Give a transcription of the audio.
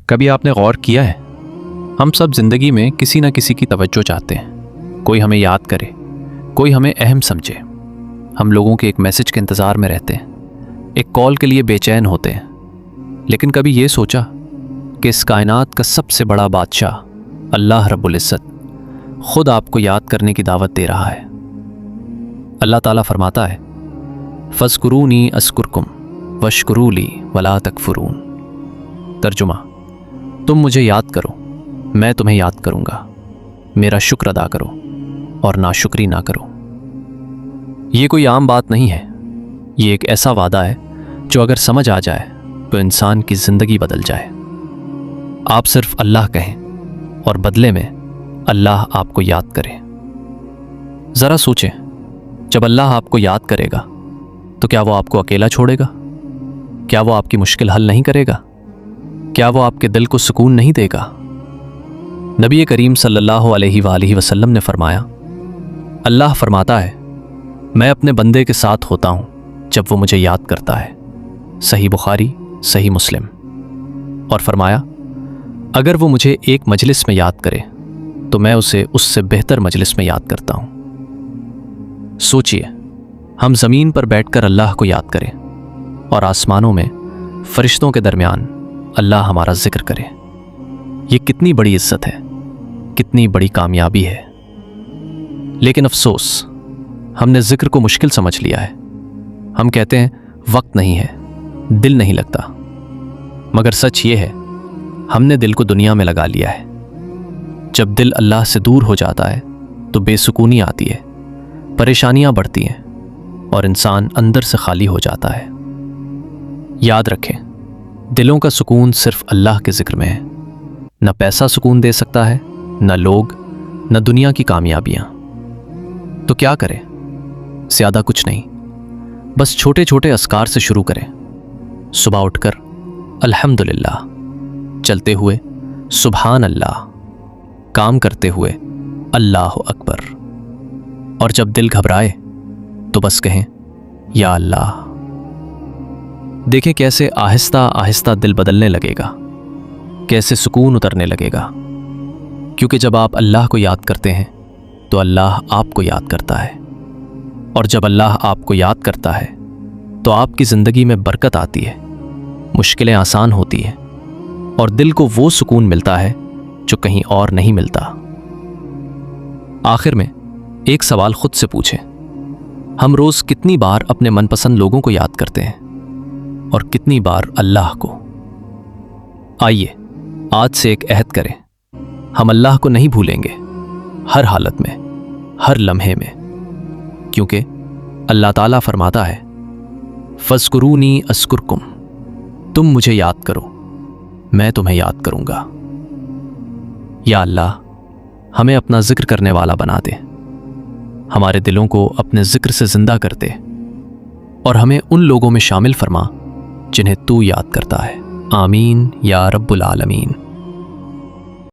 کبھی آپ نے غور کیا ہے، ہم سب زندگی میں کسی نہ کسی کی توجہ چاہتے ہیں، کوئی ہمیں یاد کرے، کوئی ہمیں اہم سمجھے۔ ہم لوگوں کے ایک میسج کے انتظار میں رہتے ہیں، ایک کال کے لیے بے چین ہوتے ہیں۔ لیکن کبھی یہ سوچا کہ اس کائنات کا سب سے بڑا بادشاہ اللہ رب العزت خود آپ کو یاد کرنے کی دعوت دے رہا ہے۔ اللہ تعالیٰ فرماتا ہے، فَاذْكُرُونِي أَذْكُرْكُمْ وَاشْكُرُوا لِي وَلَا تَكْفُرُونَ۔ ترجمہ: تم مجھے یاد کرو، میں تمہیں یاد کروں گا، میرا شکر ادا کرو اور ناشکری نہ کرو۔ یہ کوئی عام بات نہیں ہے، یہ ایک ایسا وعدہ ہے جو اگر سمجھ آ جائے تو انسان کی زندگی بدل جائے۔ آپ صرف اللہ کہیں اور بدلے میں اللہ آپ کو یاد کرے۔ ذرا سوچیں، جب اللہ آپ کو یاد کرے گا تو کیا وہ آپ کو اکیلا چھوڑے گا؟ کیا وہ آپ کی مشکل حل نہیں کرے گا؟ کیا وہ آپ کے دل کو سکون نہیں دے گا؟ نبی کریم صلی اللہ علیہ وآلہ وسلم نے فرمایا، اللہ فرماتا ہے، میں اپنے بندے کے ساتھ ہوتا ہوں جب وہ مجھے یاد کرتا ہے۔ صحیح بخاری، صحیح مسلم۔ اور فرمایا، اگر وہ مجھے ایک مجلس میں یاد کرے تو میں اسے اس سے بہتر مجلس میں یاد کرتا ہوں۔ سوچئے، ہم زمین پر بیٹھ کر اللہ کو یاد کریں اور آسمانوں میں فرشتوں کے درمیان اللہ ہمارا ذکر کرے۔ یہ کتنی بڑی عزت ہے، کتنی بڑی کامیابی ہے۔ لیکن افسوس، ہم نے ذکر کو مشکل سمجھ لیا ہے۔ ہم کہتے ہیں وقت نہیں ہے، دل نہیں لگتا، مگر سچ یہ ہے ہم نے دل کو دنیا میں لگا لیا ہے۔ جب دل اللہ سے دور ہو جاتا ہے تو بے سکونی آتی ہے، پریشانیاں بڑھتی ہیں اور انسان اندر سے خالی ہو جاتا ہے۔ یاد رکھیں، دلوں کا سکون صرف اللہ کے ذکر میں ہے۔ نہ پیسہ سکون دے سکتا ہے، نہ لوگ، نہ دنیا کی کامیابیاں۔ تو کیا کریں؟ زیادہ کچھ نہیں، بس چھوٹے چھوٹے اذکار سے شروع کریں۔ صبح اٹھ کر الحمدللہ، چلتے ہوئے سبحان اللہ، کام کرتے ہوئے اللہ اکبر، اور جب دل گھبرائے تو بس کہیں یا اللہ۔ دیکھیں کیسے آہستہ آہستہ دل بدلنے لگے گا، کیسے سکون اترنے لگے گا، کیونکہ جب آپ اللہ کو یاد کرتے ہیں تو اللہ آپ کو یاد کرتا ہے، اور جب اللہ آپ کو یاد کرتا ہے تو آپ کی زندگی میں برکت آتی ہے، مشکلیں آسان ہوتی ہیں، اور دل کو وہ سکون ملتا ہے جو کہیں اور نہیں ملتا۔ آخر میں ایک سوال خود سے پوچھیں، ہم روز کتنی بار اپنے من پسند لوگوں کو یاد کرتے ہیں اور کتنی بار اللہ کو؟ آئیے آج سے ایک عہد کریں، ہم اللہ کو نہیں بھولیں گے، ہر حالت میں، ہر لمحے میں، کیونکہ اللہ تعالیٰ فرماتا ہے، فَاذْكُرُونِي أَذْكُرْكُمْ، تم مجھے یاد کرو، میں تمہیں یاد کروں گا۔ یا اللہ، ہمیں اپنا ذکر کرنے والا بنا دے، ہمارے دلوں کو اپنے ذکر سے زندہ کر دے، اور ہمیں ان لوگوں میں شامل فرما جنہیں تو یاد کرتا ہے۔ آمین یا رب العالمین۔